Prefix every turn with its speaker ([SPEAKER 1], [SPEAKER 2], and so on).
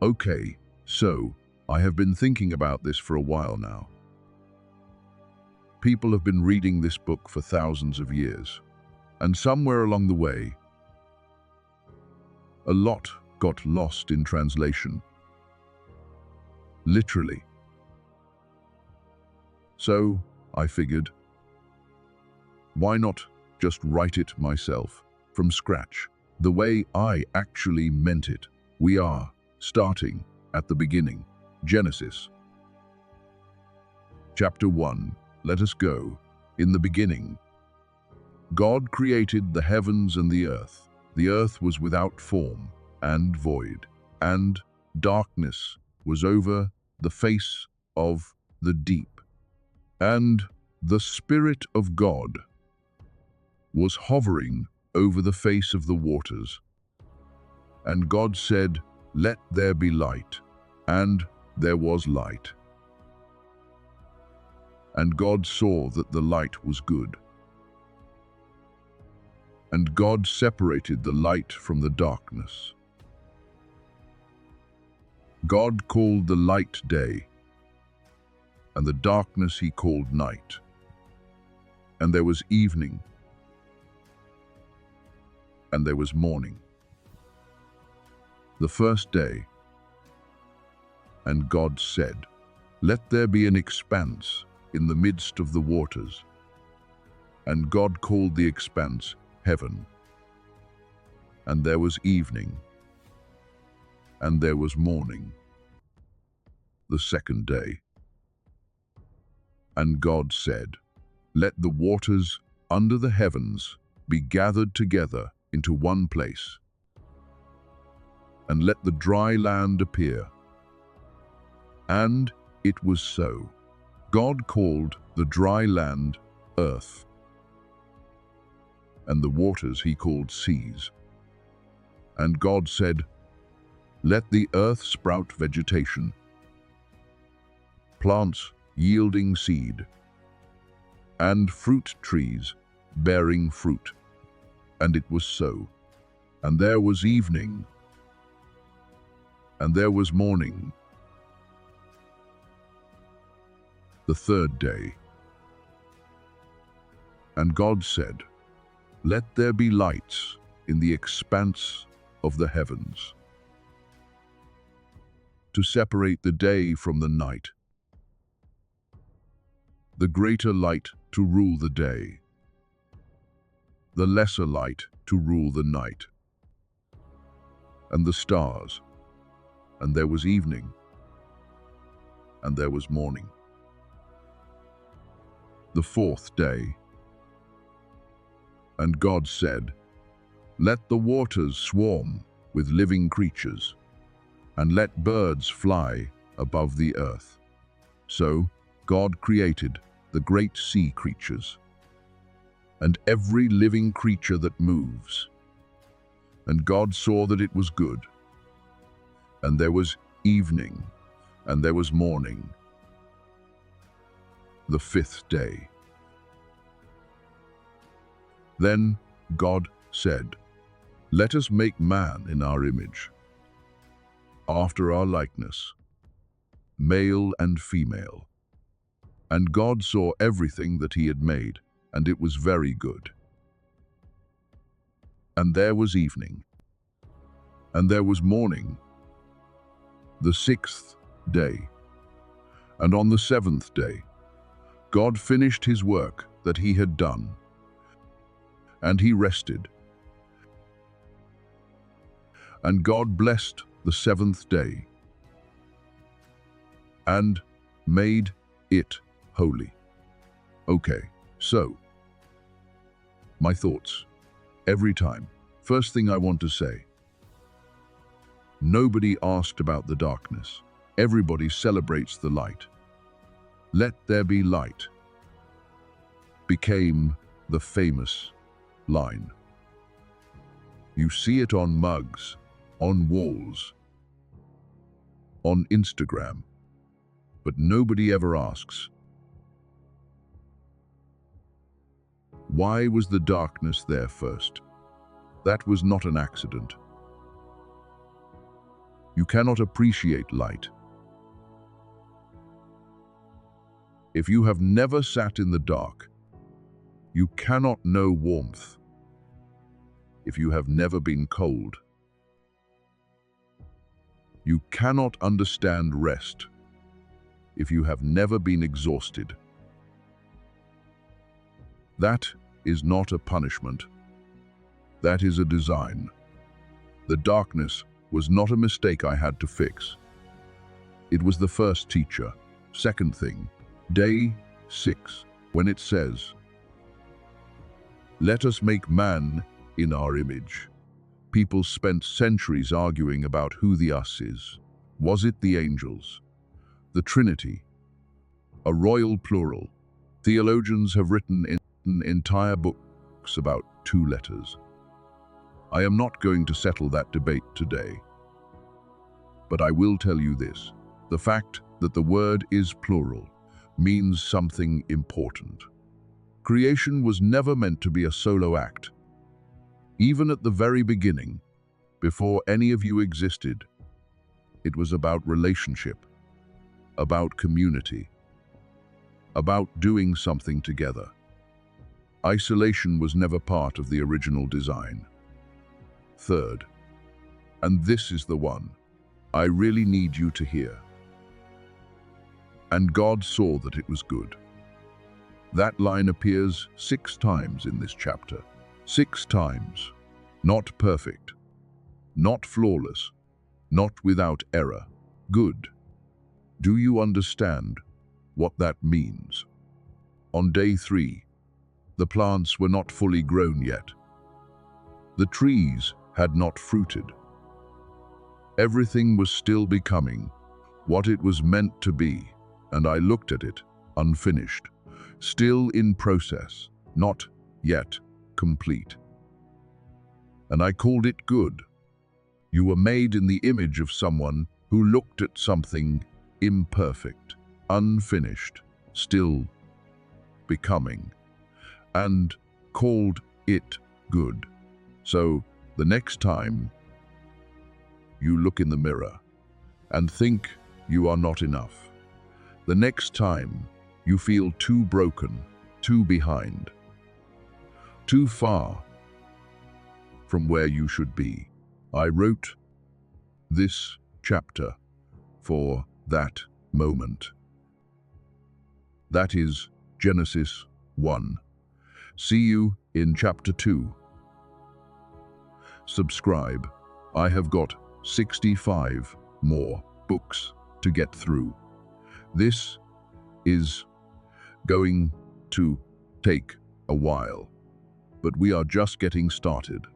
[SPEAKER 1] Okay, so I have been thinking about this for a while now. People have been reading this book for thousands of years, and somewhere along the way, a lot got lost in translation. Literally. So I figured, why not just write it myself, from scratch, the way I actually meant it? We are starting at the beginning. Genesis. Chapter 1. Let us go. In the beginning, God created the heavens and the earth. The earth was without form and void, and darkness was over the face of the deep. And the Spirit of God was hovering over the face of the waters. And God said, "Let there be light," and there was light. And God saw that the light was good. And God separated the light from the darkness. God called the light day, and the darkness he called night. And there was evening, and there was morning, the first day. And God said, "Let there be an expanse in the midst of the waters." And God called the expanse heaven. And there was evening, and there was morning, the second day. And God said, "Let the waters under the heavens be gathered together into one place, and let the dry land appear." And it was so. God called the dry land earth, and the waters he called seas. And God said, "Let the earth sprout vegetation, plants yielding seed, and fruit trees bearing fruit." And it was so. And there was evening, and there was morning, the third day. And God said, "Let there be lights in the expanse of the heavens, to separate the day from the night, the greater light to rule the day, the lesser light to rule the night, and the stars." And there was evening, and there was morning, the fourth day. And God said, "Let the waters swarm with living creatures, and let birds fly above the earth." So God created the great sea creatures, and every living creature that moves. And God saw that it was good. And there was evening, and there was morning, the fifth day. Then God said, "Let us make man in our image, after our likeness, male and female." And God saw everything that he had made, and it was very good. And there was evening, and there was morning, the sixth day. And on the seventh day, God finished his work that he had done, and he rested. And God blessed the seventh day, and made it holy. Okay, so, my thoughts, every time. First thing I want to say, nobody asked about the darkness. Everybody celebrates the light. "Let there be light" became the famous line. You see it on mugs, on walls, on Instagram, but nobody ever asks, why was the darkness there first? That was not an accident. You cannot appreciate light. If you have never sat in the dark, you cannot know warmth. If you have never been cold, you cannot understand rest. If you have never been exhausted, that is not a punishment. That is a design. The darkness was not a mistake I had to fix. It was the first teacher. Second thing, day 6, when it says, "Let us make man in our image." People spent centuries arguing about who the us is. Was it the angels? The Trinity? A royal plural? Theologians have written entire books about 2 letters. I am not going to settle that debate today. But I will tell you this. The fact that the word is plural means something important. Creation was never meant to be a solo act. Even at the very beginning, before any of you existed, it was about relationship, about community, about doing something together. Isolation was never part of the original design. Third, and this is the one I really need you to hear. And God saw that it was good. That line appears 6 times in this chapter. 6 times. Not perfect, not flawless, not without error. Good. Do you understand what that means? On day 3, the plants were not fully grown yet. The trees had not fruited. Everything was still becoming what it was meant to be, and I looked at it, unfinished, still in process, not yet complete. And I called it good. You were made in the image of someone who looked at something imperfect, unfinished, still becoming, and called it good. So the next time you look in the mirror and think you are not enough, the next time you feel too broken, too behind, too far from where you should be, I wrote this chapter for that moment. That is Genesis 1. See you in chapter 2. Subscribe. I have got 65 more books to get through. This is going to take a while, but we are just getting started.